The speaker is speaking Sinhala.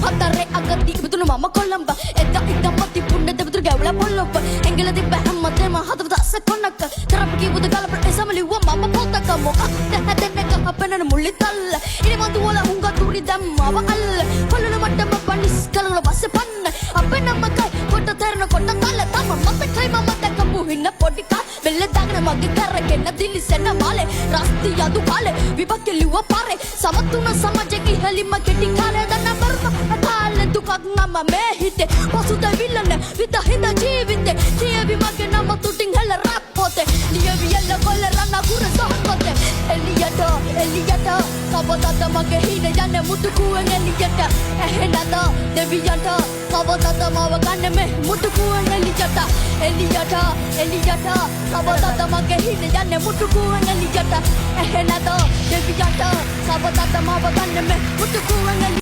හතරේ අගදී ඉබතුණු මම කොළඹ එදා ඉදමති පුණ්‍ය දෙවිතුරු ගැවලා පොළොව එංගලදී බැහැමතේම හතර දස කොනක කරපු කිවුද ගලපට එසමලිව මම පොතක මොකක්ද හැදෙන්නක අපනන මුල්ලි තල්ල ඉනිමතු වල උංග තුරි දැම්මව අල්ල කොළන මට්ටම පනිස් කලවල බස්සේ පන්න අපේ නමකයි කොට තරන කොට තල්ල තම මතකයි මම දැකපු හින්න පොඩි කා බෙල්ල දාගෙන මගේ කරගෙන දිලිසෙන මාලේ රස්ති යදු කාලේ විපක්කේ ලිව්ව පාරේ සමතුන සමාජයේ ඉහළින්ම කෙටි කාලේ දන්න බර්ම කාලේ දුකක් නම මේ හිතේ පසුතැ විලන විත හිඳ ජීවිතේ කියවි මගේ නම තුටින් හෙල රැප් පොතේ ලියවි යල්ල කොල්ල රන්න කුර සහකොතේ එලියට කවදද මගේ හින යන්නේ මුටු කුවෙන් එලියට ඇහෙනද දෙවියන්ට කවදද මව ගන්න මේ මුටු කුවෙන් එලියට කවදද මගේ හින යන්නේ මුටු කුවෙන් එලියට ඇහෙනද දෙවියන්ට කවදද මව ගන්න මේ මුටු කුවෙන්